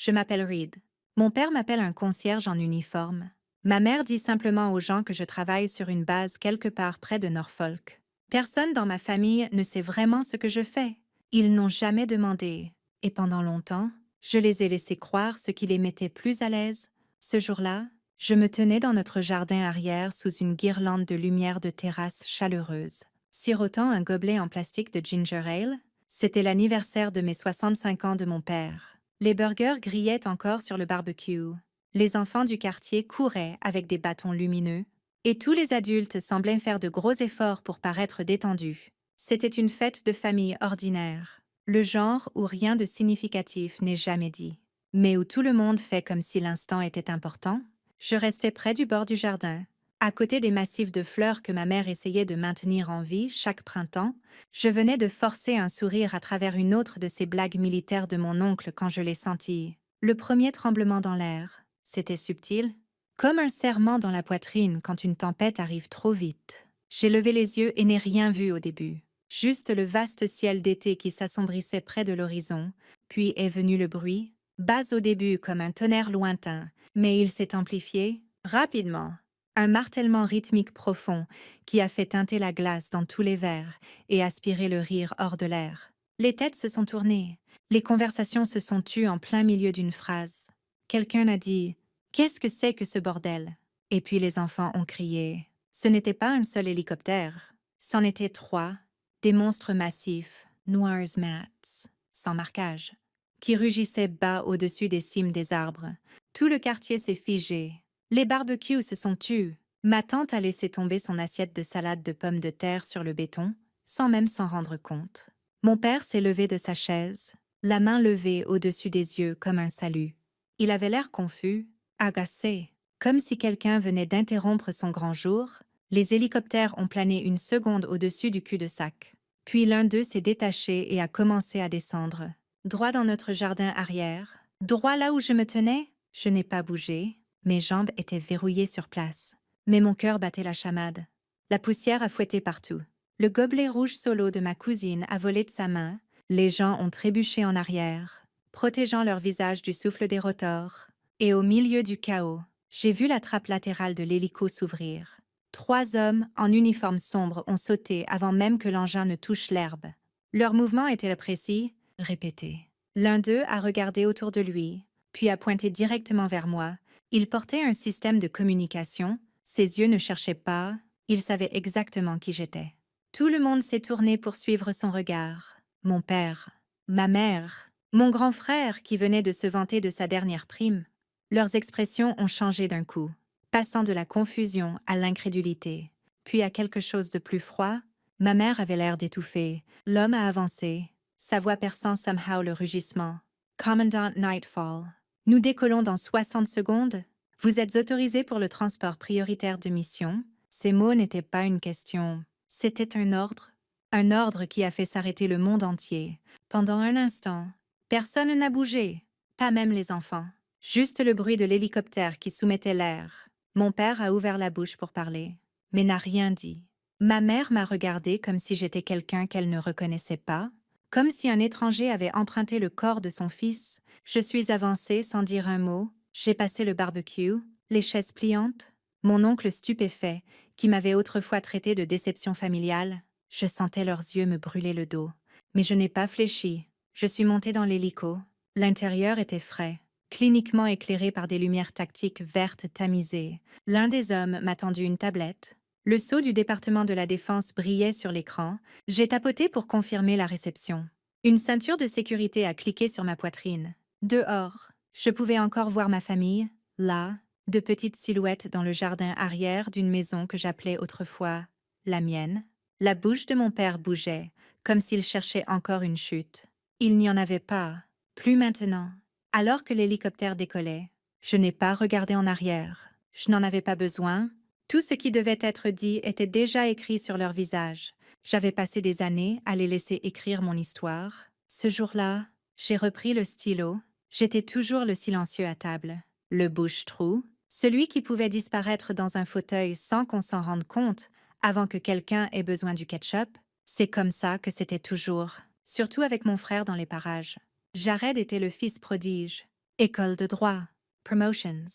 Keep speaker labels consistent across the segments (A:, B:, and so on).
A: Je m'appelle Reed. Mon père m'appelle un concierge en uniforme. Ma mère dit simplement aux gens que je travaille sur une base quelque part près de Norfolk. Personne dans ma famille ne sait vraiment ce que je fais. Ils n'ont jamais demandé. Et pendant longtemps, je les ai laissés croire ce qui les mettait plus à l'aise. Ce jour-là, je me tenais dans notre jardin arrière sous une guirlande de lumière de terrasse chaleureuse, sirotant un gobelet en plastique de ginger ale. C'était l'anniversaire de mes 65 ans de mon père. Les burgers grillaient encore sur le barbecue. Les enfants du quartier couraient avec des bâtons lumineux, et tous les adultes semblaient faire de gros efforts pour paraître détendus. C'était une fête de famille ordinaire, le genre où rien de significatif n'est jamais dit, mais où tout le monde fait comme si l'instant était important. Je restais près du bord du jardin, à côté des massifs de fleurs que ma mère essayait de maintenir en vie chaque printemps. Je venais de forcer un sourire à travers une autre de ces blagues militaires de mon oncle quand je l'ai senti. Le premier tremblement dans l'air. C'était subtil, comme un serrement dans la poitrine quand une tempête arrive trop vite. J'ai levé les yeux et n'ai rien vu au début. Juste le vaste ciel d'été qui s'assombrissait près de l'horizon, puis est venu le bruit, bas au début comme un tonnerre lointain, mais il s'est amplifié rapidement. Un martèlement rythmique profond qui a fait teinter la glace dans tous les verres et aspirer le rire hors de l'air. Les têtes se sont tournées, les conversations se sont tues en plein milieu d'une phrase. Quelqu'un a dit « Qu'est-ce que c'est que ce bordel ?» Et puis les enfants ont crié. Ce n'était pas un seul hélicoptère, c'en étaient trois, des monstres massifs, noirs mats, sans marquage, qui rugissaient bas au-dessus des cimes des arbres. Tout le quartier s'est figé. Les barbecues se sont tus. Ma tante a laissé tomber son assiette de salade de pommes de terre sur le béton, sans même s'en rendre compte. Mon père s'est levé de sa chaise, la main levée au-dessus des yeux comme un salut. Il avait l'air confus, agacé, comme si quelqu'un venait d'interrompre son grand jour. Les hélicoptères ont plané une seconde au-dessus du cul-de-sac. Puis l'un d'eux s'est détaché et a commencé à descendre. Droit dans notre jardin arrière, droit là où je me tenais. Je n'ai pas bougé. Mes jambes étaient verrouillées sur place. Mais mon cœur battait la chamade. La poussière a fouetté partout. Le gobelet rouge solo de ma cousine a volé de sa main. Les gens ont trébuché en arrière, protégeant leur visage du souffle des rotors. Et au milieu du chaos, j'ai vu la trappe latérale de l'hélico s'ouvrir. Trois hommes en uniforme sombre ont sauté avant même que l'engin ne touche l'herbe. Leur mouvement était précis, répété. L'un d'eux a regardé autour de lui, puis a pointé directement vers moi. Il portait un système de communication, ses yeux ne cherchaient pas, il savait exactement qui j'étais. Tout le monde s'est tourné pour suivre son regard. Mon père, ma mère, mon grand frère qui venait de se vanter de sa dernière prime. Leurs expressions ont changé d'un coup, passant de la confusion à l'incrédulité, puis à quelque chose de plus froid. Ma mère avait l'air d'étouffer. L'homme a avancé, sa voix perçant somehow le rugissement. Commandant Nightfall. Nous décollons dans 60 secondes. Vous êtes autorisé pour le transport prioritaire de mission. Ces mots n'étaient pas une question. C'était un ordre. Un ordre qui a fait s'arrêter le monde entier. Pendant un instant, personne n'a bougé, pas même les enfants. Juste le bruit de l'hélicoptère qui soumettait l'air. Mon père a ouvert la bouche pour parler, mais n'a rien dit. Ma mère m'a regardée comme si j'étais quelqu'un qu'elle ne reconnaissait pas, comme si un étranger avait emprunté le corps de son fils. Je suis avancée sans dire un mot. J'ai passé le barbecue, les chaises pliantes. Mon oncle stupéfait, qui m'avait autrefois traité de déception familiale. Je sentais leurs yeux me brûler le dos. Mais je n'ai pas fléchi. Je suis montée dans l'hélico. L'intérieur était frais, cliniquement éclairé par des lumières tactiques vertes tamisées. L'un des hommes m'a tendu une tablette. Le sceau du département de la Défense brillait sur l'écran. J'ai tapoté pour confirmer la réception. Une ceinture de sécurité a cliqué sur ma poitrine. Dehors, je pouvais encore voir ma famille, là, de petites silhouettes dans le jardin arrière d'une maison que j'appelais autrefois la mienne. La bouche de mon père bougeait, comme s'il cherchait encore une chute. Il n'y en avait pas, plus maintenant. Alors que l'hélicoptère décollait, je n'ai pas regardé en arrière. Je n'en avais pas besoin. Tout ce qui devait être dit était déjà écrit sur leur visage. J'avais passé des années à les laisser écrire mon histoire. Ce jour-là, j'ai repris le stylo. J'étais toujours le silencieux à table, le bouche-trou, celui qui pouvait disparaître dans un fauteuil sans qu'on s'en rende compte avant que quelqu'un ait besoin du ketchup. C'est comme ça que c'était toujours, surtout avec mon frère dans les parages. Jared était le fils prodige, école de droit, promotions.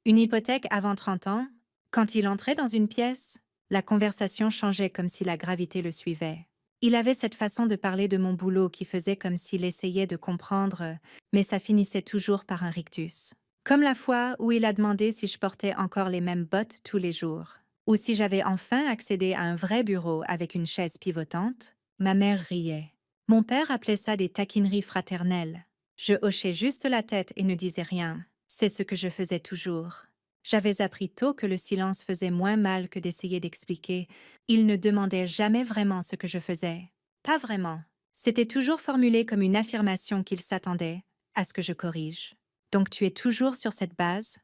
A: Une hypothèque avant 30 ans? Quand il entrait dans une pièce, la conversation changeait comme si la gravité le suivait. Il avait cette façon de parler de mon boulot qui faisait comme s'il essayait de comprendre, mais ça finissait toujours par un rictus. Comme la fois où il a demandé si je portais encore les mêmes bottes tous les jours, ou si j'avais enfin accédé à un vrai bureau avec une chaise pivotante. Ma mère riait. Mon père appelait ça des taquineries fraternelles. Je hochais juste la tête et ne disais rien. C'est ce que je faisais toujours. J'avais appris tôt que le silence faisait moins mal que d'essayer d'expliquer. Il ne demandait jamais vraiment ce que je faisais. Pas vraiment. C'était toujours formulé comme une affirmation qu'il s'attendait à ce que je corrige. Donc tu es toujours sur cette base?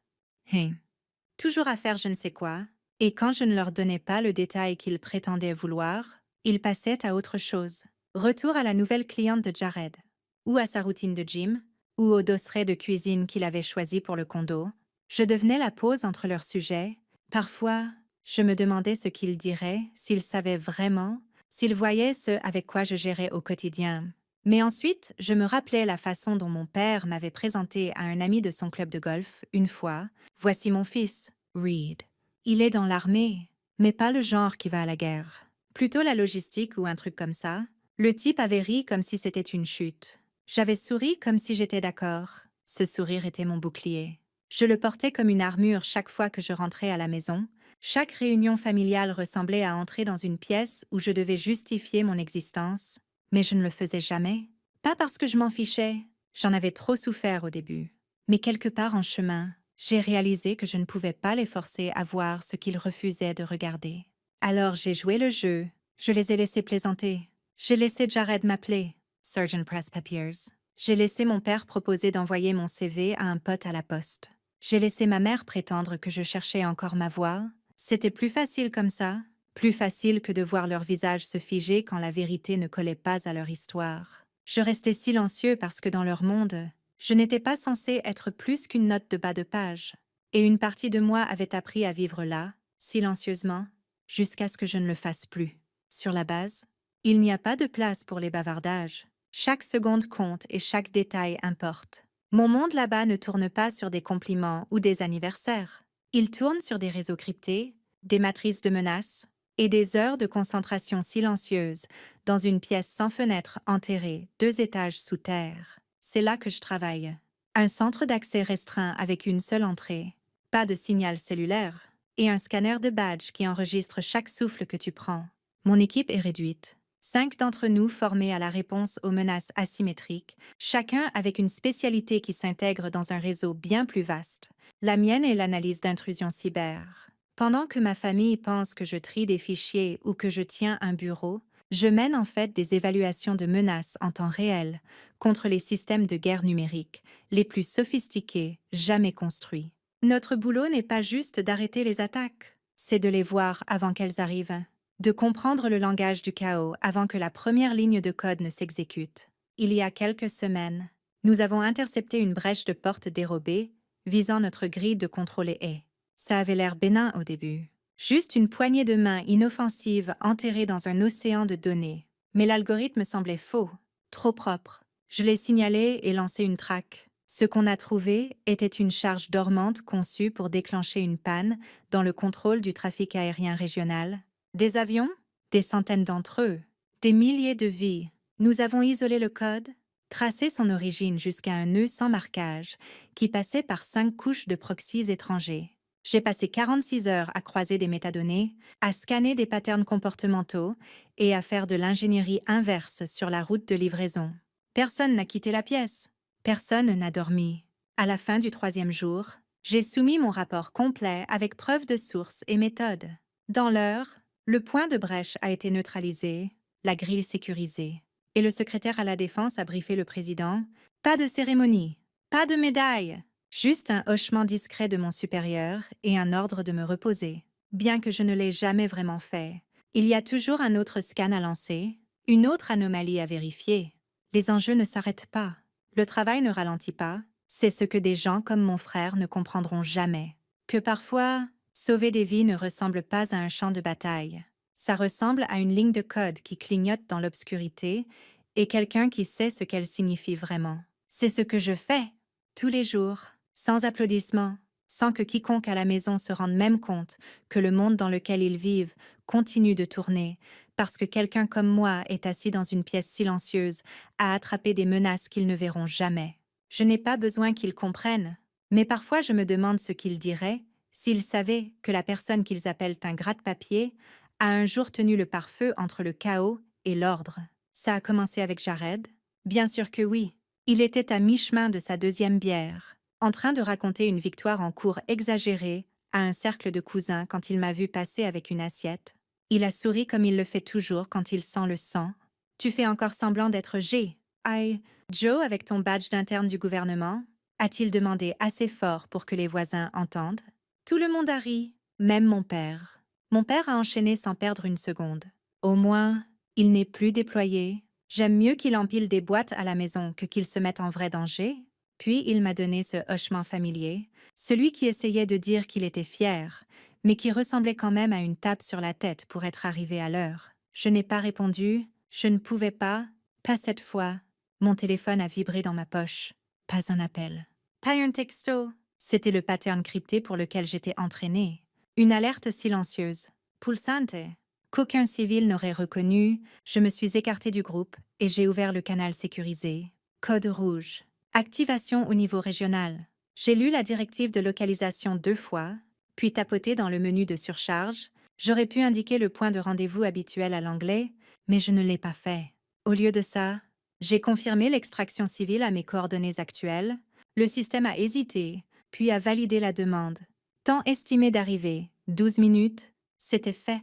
A: Hein. Toujours à faire je ne sais quoi. Et quand je ne leur donnais pas le détail qu'ils prétendaient vouloir, ils passaient à autre chose. Retour à la nouvelle cliente de Jared. Ou à sa routine de gym, ou au dosseret de cuisine qu'il avait choisi pour le condo. Je devenais la pause entre leurs sujets. Parfois, je me demandais ce qu'ils diraient, s'ils savaient vraiment, s'ils voyaient ce avec quoi je gérais au quotidien. Mais ensuite, je me rappelais la façon dont mon père m'avait présenté à un ami de son club de golf, une fois. Voici mon fils, Reed. Il est dans l'armée, mais pas le genre qui va à la guerre. Plutôt la logistique ou un truc comme ça. Le type avait ri comme si c'était une chute. J'avais souri comme si j'étais d'accord. Ce sourire était mon bouclier. Je le portais comme une armure chaque fois que je rentrais à la maison. Chaque réunion familiale ressemblait à entrer dans une pièce où je devais justifier mon existence. Mais je ne le faisais jamais. Pas parce que je m'en fichais. J'en avais trop souffert au début. Mais quelque part en chemin, j'ai réalisé que je ne pouvais pas les forcer à voir ce qu'ils refusaient de regarder. Alors j'ai joué le jeu. Je les ai laissés plaisanter. J'ai laissé Jared m'appeler Surgeon Press Papiers. J'ai laissé mon père proposer d'envoyer mon CV à un pote à la poste. J'ai laissé ma mère prétendre que je cherchais encore ma voie. C'était plus facile comme ça. Plus facile que de voir leur visage se figer quand la vérité ne collait pas à leur histoire. Je restais silencieux parce que dans leur monde, je n'étais pas censée être plus qu'une note de bas de page. Et une partie de moi avait appris à vivre là, silencieusement, jusqu'à ce que je ne le fasse plus. Sur la base, il n'y a pas de place pour les bavardages. Chaque seconde compte et chaque détail importe. Mon monde là-bas ne tourne pas sur des compliments ou des anniversaires. Il tourne sur des réseaux cryptés, des matrices de menaces, et des heures de concentration silencieuse dans une pièce sans fenêtre enterrée 2 étages sous terre. C'est là que je travaille. Un centre d'accès restreint avec une seule entrée, pas de signal cellulaire, et un scanner de badge qui enregistre chaque souffle que tu prends. Mon équipe est réduite. 5 d'entre nous formés à la réponse aux menaces asymétriques, chacun avec une spécialité qui s'intègre dans un réseau bien plus vaste. La mienne est l'analyse d'intrusion cyber. Pendant que ma famille pense que je trie des fichiers ou que je tiens un bureau, je mène en fait des évaluations de menaces en temps réel contre les systèmes de guerre numérique, les plus sophistiqués jamais construits. Notre boulot n'est pas juste d'arrêter les attaques, c'est de les voir avant qu'elles arrivent, de comprendre le langage du chaos avant que la première ligne de code ne s'exécute. Il y a quelques semaines, nous avons intercepté une brèche de porte dérobée visant notre grille de contrôle et haies. Ça avait l'air bénin au début. Juste une poignée de main inoffensive enterrée dans un océan de données. Mais l'algorithme semblait faux, trop propre. Je l'ai signalé et lancé une traque. Ce qu'on a trouvé était une charge dormante conçue pour déclencher une panne dans le contrôle du trafic aérien régional. Des avions? Des centaines d'entre eux. Des milliers de vies. Nous avons isolé le code, tracé son origine jusqu'à un nœud sans marquage qui passait par 5 couches de proxys étrangers. J'ai passé 46 heures à croiser des métadonnées, à scanner des patterns comportementaux et à faire de l'ingénierie inverse sur la route de livraison. Personne n'a quitté la pièce. Personne n'a dormi. À la fin du 3e jour, j'ai soumis mon rapport complet avec preuve de source et méthode. Dans l'heure, le point de brèche a été neutralisé, la grille sécurisée. Et le secrétaire à la Défense a briefé le président. Pas de cérémonie, pas de médaille. Juste un hochement discret de mon supérieur et un ordre de me reposer. Bien que je ne l'ai jamais vraiment fait, il y a toujours un autre scan à lancer, une autre anomalie à vérifier. Les enjeux ne s'arrêtent pas. Le travail ne ralentit pas. C'est ce que des gens comme mon frère ne comprendront jamais. Que parfois, sauver des vies ne ressemble pas à un champ de bataille. Ça ressemble à une ligne de code qui clignote dans l'obscurité et quelqu'un qui sait ce qu'elle signifie vraiment. C'est ce que je fais. tous les jours, sans applaudissements, sans que quiconque à la maison se rende même compte que le monde dans lequel ils vivent continue de tourner, parce que quelqu'un comme moi est assis dans une pièce silencieuse à attraper des menaces qu'ils ne verront jamais. Je n'ai pas besoin qu'ils comprennent, mais parfois je me demande ce qu'ils diraient s'ils savaient que la personne qu'ils appellent un gratte-papier a un jour tenu le pare-feu entre le chaos et l'ordre. Ça a commencé avec Jared? Bien sûr que oui. Il était à mi-chemin de sa deuxième bière, en train de raconter une victoire en cours exagérée à un cercle de cousins quand il m'a vu passer avec une assiette. Il a souri comme il le fait toujours quand il sent le sang. Tu fais encore semblant d'être G. Aïe, Joe avec ton badge d'interne du gouvernement? A-t-il demandé assez fort pour que les voisins entendent? Tout le monde a ri, même mon père. Mon père a enchaîné sans perdre une seconde. Au moins, il n'est plus déployé. J'aime mieux qu'il empile des boîtes à la maison que qu'il se mette en vrai danger. Puis il m'a donné ce hochement familier, celui qui essayait de dire qu'il était fier, mais qui ressemblait quand même à une tape sur la tête pour être arrivé à l'heure. Je n'ai pas répondu, je ne pouvais pas cette fois. Mon téléphone a vibré dans ma poche. Pas un appel. Pas un texto. C'était le pattern crypté pour lequel j'étais entraînée. Une alerte silencieuse. Pulsante. Qu'aucun civil n'aurait reconnu, je me suis écartée du groupe et j'ai ouvert le canal sécurisé. Code rouge. Activation au niveau régional. J'ai lu la directive de localisation 2 fois, puis tapoté dans le menu de surcharge. J'aurais pu indiquer le point de rendez-vous habituel à l'anglais, mais je ne l'ai pas fait. Au lieu de ça, j'ai confirmé l'extraction civile à mes coordonnées actuelles. Le système a hésité, puis a validé la demande. Temps estimé d'arrivée, 12 minutes, c'était fait.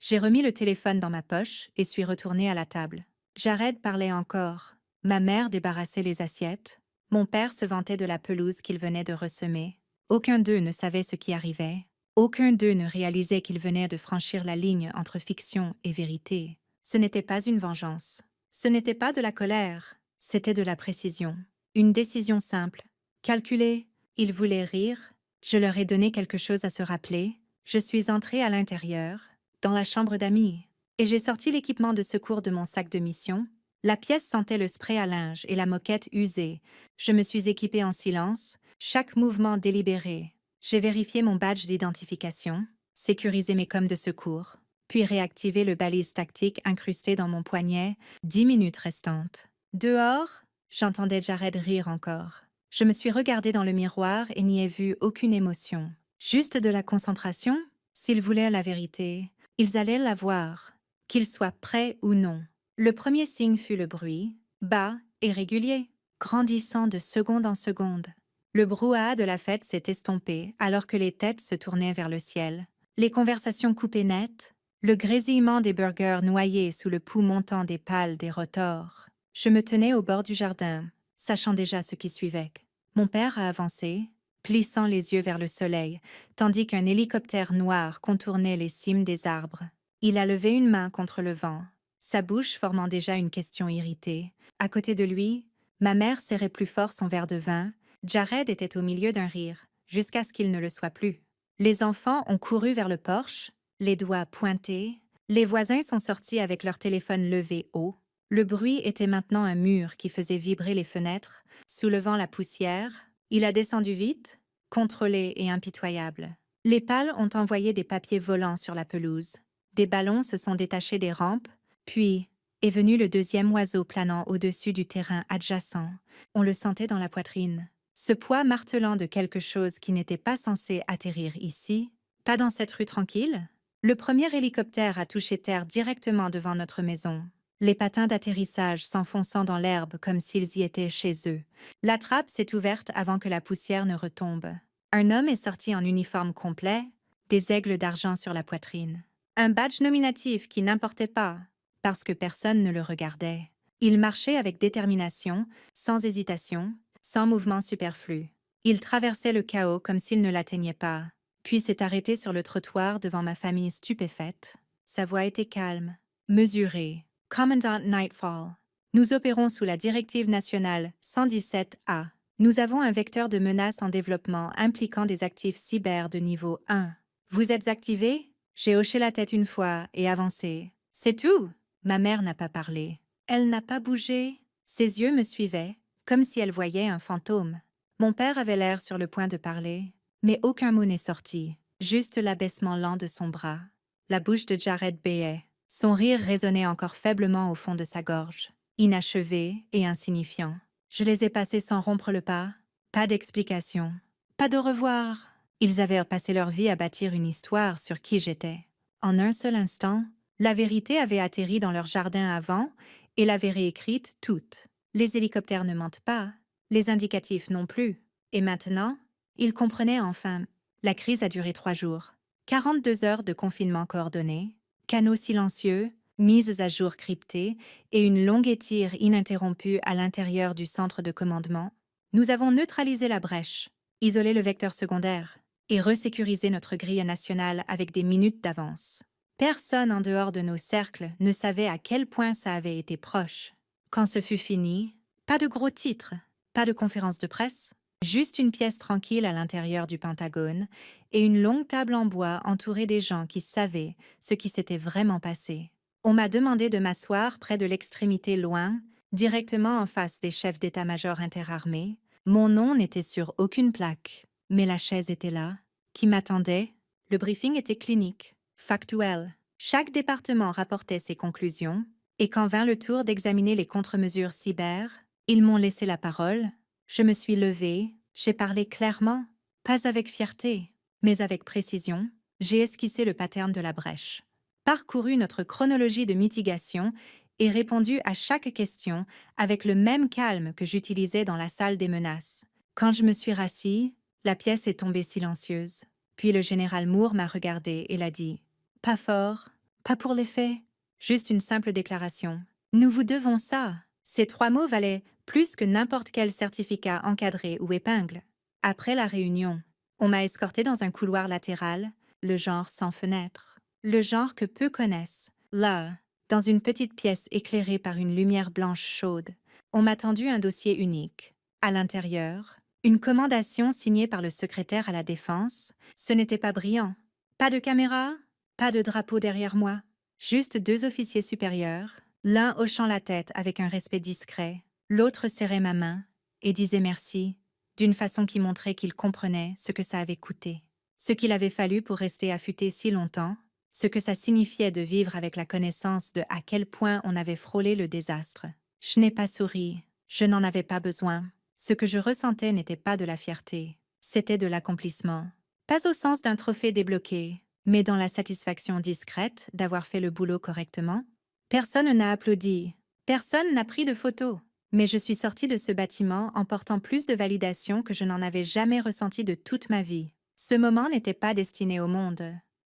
A: J'ai remis le téléphone dans ma poche et suis retournée à la table. Jared parlait encore. Ma mère débarrassait les assiettes. Mon père se vantait de la pelouse qu'il venait de ressemer. Aucun d'eux ne savait ce qui arrivait. Aucun d'eux ne réalisait qu'il venait de franchir la ligne entre fiction et vérité. Ce n'était pas une vengeance. Ce n'était pas de la colère. C'était de la précision. Une décision simple. Calculée. Ils voulaient rire. Je leur ai donné quelque chose à se rappeler. Je suis entrée à l'intérieur, dans la chambre d'amis, et j'ai sorti l'équipement de secours de mon sac de mission. La pièce sentait le spray à linge et la moquette usée. Je me suis équipée en silence, chaque mouvement délibéré. J'ai vérifié mon badge d'identification, sécurisé mes coms de secours, puis réactivé le balise tactique incrusté dans mon poignet, 10 minutes restantes. Dehors, j'entendais Jared rire encore. Je me suis regardée dans le miroir et n'y ai vu aucune émotion. Juste de la concentration. S'ils voulaient la vérité, ils allaient la voir, qu'ils soient prêts ou non. Le premier signe fut le bruit, bas et régulier, grandissant de seconde en seconde. Le brouhaha de la fête s'est estompé alors que les têtes se tournaient vers le ciel. Les conversations coupées nettes, le grésillement des burgers noyés sous le pouls montant des pales des rotors. Je me tenais au bord du jardin, sachant déjà ce qui suivait. Mon père a avancé, plissant les yeux vers le soleil, tandis qu'un hélicoptère noir contournait les cimes des arbres. Il a levé une main contre le vent, sa bouche formant déjà une question irritée. À côté de lui, ma mère serrait plus fort son verre de vin. Jared était au milieu d'un rire, jusqu'à ce qu'il ne le soit plus. Les enfants ont couru vers le porche, les doigts pointés. Les voisins sont sortis avec leur téléphone levé haut. Le bruit était maintenant un mur qui faisait vibrer les fenêtres, soulevant la poussière. Il a descendu vite, contrôlé et impitoyable. Les pales ont envoyé des papiers volants sur la pelouse. Des ballons se sont détachés des rampes, puis est venu le deuxième oiseau planant au-dessus du terrain adjacent. On le sentait dans la poitrine. Ce poids martelant de quelque chose qui n'était pas censé atterrir ici, pas dans cette rue tranquille. Le premier hélicoptère a touché terre directement devant notre maison, les patins d'atterrissage s'enfonçant dans l'herbe comme s'ils y étaient chez eux. La trappe s'est ouverte avant que la poussière ne retombe. Un homme est sorti en uniforme complet, des aigles d'argent sur la poitrine. Un badge nominatif qui n'importait pas, parce que personne ne le regardait. Il marchait avec détermination, sans hésitation, sans mouvement superflu. Il traversait le chaos comme s'il ne l'atteignait pas, puis s'est arrêté sur le trottoir devant ma famille stupéfaite. Sa voix était calme, mesurée. Commandant Nightfall. Nous opérons sous la directive nationale 117A. Nous avons un vecteur de menace en développement impliquant des actifs cyber de niveau 1. Vous êtes activé? J'ai hoché la tête une fois et avancé. C'est tout! Ma mère n'a pas parlé. Elle n'a pas bougé. Ses yeux me suivaient, comme si elle voyait un fantôme. Mon père avait l'air sur le point de parler, mais aucun mot n'est sorti, juste l'abaissement lent de son bras. La bouche de Jared béait. Son rire résonnait encore faiblement au fond de sa gorge, inachevé et insignifiant. Je les ai passés sans rompre le pas. Pas d'explication. Pas de revoir. Ils avaient passé leur vie à bâtir une histoire sur qui j'étais. En un seul instant, la vérité avait atterri dans leur jardin avant et l'avait réécrite toute. Les hélicoptères ne mentent pas, les indicatifs non plus. Et maintenant, ils comprenaient enfin. La crise a duré 3 jours. 42 heures de confinement coordonné, canaux silencieux, mises à jour cryptées et une longue étire ininterrompue à l'intérieur du centre de commandement. Nous avons neutralisé la brèche, isolé le vecteur secondaire et resécurisé notre grille nationale avec des minutes d'avance. Personne en dehors de nos cercles ne savait à quel point ça avait été proche. Quand ce fut fini, pas de gros titres, pas de conférence de presse, juste une pièce tranquille à l'intérieur du Pentagone et une longue table en bois entourée des gens qui savaient ce qui s'était vraiment passé. On m'a demandé de m'asseoir près de l'extrémité loin, directement en face des chefs d'état-major interarmés. Mon nom n'était sur aucune plaque, mais la chaise était là, qui m'attendait. Le briefing était clinique, factuel. Chaque département rapportait ses conclusions, et quand vint le tour d'examiner les contre-mesures cyber, ils m'ont laissé la parole. Je me suis levée, j'ai parlé clairement, pas avec fierté, mais avec précision. J'ai esquissé le pattern de la brèche, parcouru notre chronologie de mitigation et répondu à chaque question avec le même calme que j'utilisais dans la salle des menaces. Quand je me suis rassis, la pièce est tombée silencieuse. Puis le général Moore m'a regardé et l'a dit « Pas fort, pas pour les faits, juste une simple déclaration. Nous vous devons ça. » Ces 3 mots valaient plus que n'importe quel certificat encadré ou épingle. Après la réunion, on m'a escorté dans un couloir latéral, le genre sans fenêtre, le genre que peu connaissent. Là, dans une petite pièce éclairée par une lumière blanche chaude, on m'a tendu un dossier unique. À l'intérieur, une commandation signée par le secrétaire à la Défense. Ce n'était pas brillant. Pas de caméra, pas de drapeau derrière moi. Juste 2 officiers supérieurs, l'un hochant la tête avec un respect discret, l'autre serrait ma main et disait merci, d'une façon qui montrait qu'il comprenait ce que ça avait coûté, ce qu'il avait fallu pour rester affûté si longtemps, ce que ça signifiait de vivre avec la connaissance de à quel point on avait frôlé le désastre. Je n'ai pas souri, je n'en avais pas besoin. Ce que je ressentais n'était pas de la fierté, c'était de l'accomplissement. Pas au sens d'un trophée débloqué, mais dans la satisfaction discrète d'avoir fait le boulot correctement. Personne n'a applaudi, personne n'a pris de photos. Mais je suis sortie de ce bâtiment en portant plus de validation que je n'en avais jamais ressenti de toute ma vie. Ce moment n'était pas destiné au monde.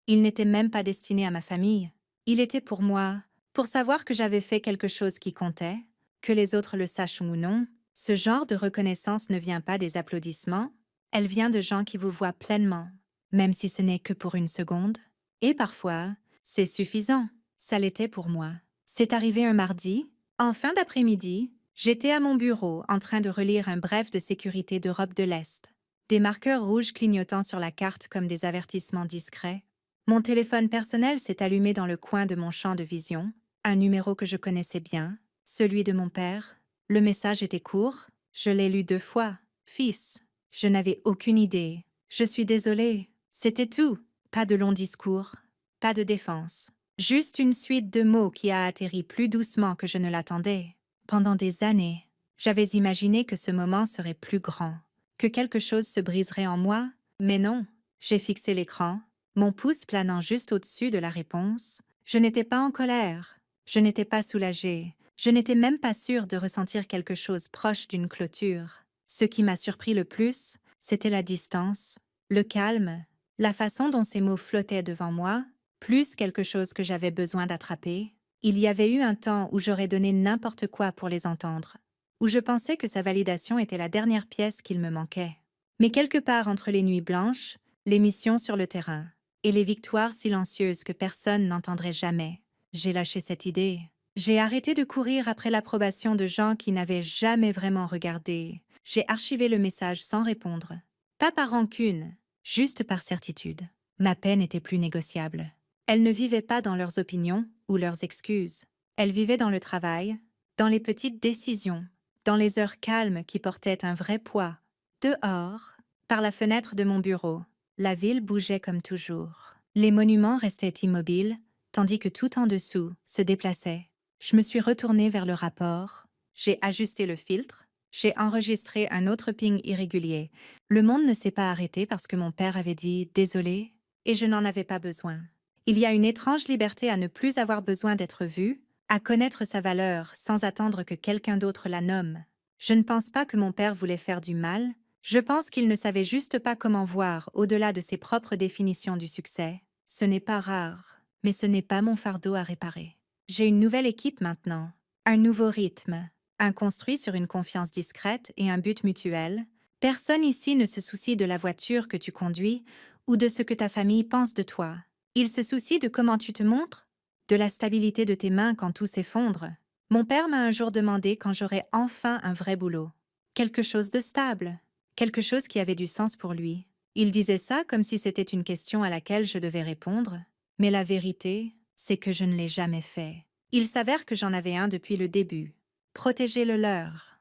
A: Il n'était même pas destiné à ma famille. Il était pour moi, pour savoir que j'avais fait quelque chose qui comptait, que les autres le sachent ou non. Ce genre de reconnaissance ne vient pas des applaudissements, elle vient de gens qui vous voient pleinement, même si ce n'est que pour une seconde. Et parfois, c'est suffisant. Ça l'était pour moi. C'est arrivé un mardi, en fin d'après-midi, j'étais à mon bureau en train de relire un bref de sécurité d'Europe de l'Est. Des marqueurs rouges clignotant sur la carte comme des avertissements discrets. Mon téléphone personnel s'est allumé dans le coin de mon champ de vision, un numéro que je connaissais bien, celui de mon père. Le message était court, je l'ai lu 2 fois. Fils, je n'avais aucune idée. Je suis désolée. C'était tout. Pas de long discours, pas de défense. Juste une suite de mots qui a atterri plus doucement que je ne l'attendais. Pendant des années, j'avais imaginé que ce moment serait plus grand, que quelque chose se briserait en moi, mais non. J'ai fixé l'écran, mon pouce planant juste au-dessus de la réponse. Je n'étais pas en colère, je n'étais pas soulagée, je n'étais même pas sûre de ressentir quelque chose proche d'une clôture. Ce qui m'a surpris le plus, c'était la distance, le calme, la façon dont ces mots flottaient devant moi, plus quelque chose que j'avais besoin d'attraper. Il y avait eu un temps où j'aurais donné n'importe quoi pour les entendre, où je pensais que sa validation était la dernière pièce qu'il me manquait. Mais quelque part entre les nuits blanches, les missions sur le terrain et les victoires silencieuses que personne n'entendrait jamais, j'ai lâché cette idée. J'ai arrêté de courir après l'approbation de gens qui n'avaient jamais vraiment regardé. J'ai archivé le message sans répondre. Pas par rancune, juste par certitude. Ma paix n'était plus négociable. Elle ne vivait pas dans leurs opinions ou leurs excuses. Elle vivait dans le travail, dans les petites décisions, dans les heures calmes qui portaient un vrai poids. Dehors, par la fenêtre de mon bureau, la ville bougeait comme toujours. Les monuments restaient immobiles, tandis que tout en dessous se déplaçait. Je me suis retournée vers le rapport, j'ai ajusté le filtre, j'ai enregistré un autre ping irrégulier. Le monde ne s'est pas arrêté parce que mon père avait dit « désolé » et je n'en avais pas besoin. Il y a une étrange liberté à ne plus avoir besoin d'être vu, à connaître sa valeur sans attendre que quelqu'un d'autre la nomme. Je ne pense pas que mon père voulait faire du mal, je pense qu'il ne savait juste pas comment voir au-delà de ses propres définitions du succès. Ce n'est pas rare, mais ce n'est pas mon fardeau à réparer. J'ai une nouvelle équipe maintenant, un nouveau rythme, un construit sur une confiance discrète et un but mutuel. Personne ici ne se soucie de la voiture que tu conduis ou de ce que ta famille pense de toi. Il se soucie de comment tu te montres, de la stabilité de tes mains quand tout s'effondre. Mon père m'a un jour demandé quand j'aurais enfin un vrai boulot. Quelque chose de stable, quelque chose qui avait du sens pour lui. Il disait ça comme si c'était une question à laquelle je devais répondre, mais la vérité, c'est que je ne l'ai jamais fait. Il s'avère que j'en avais un depuis le début. Protéger le leur.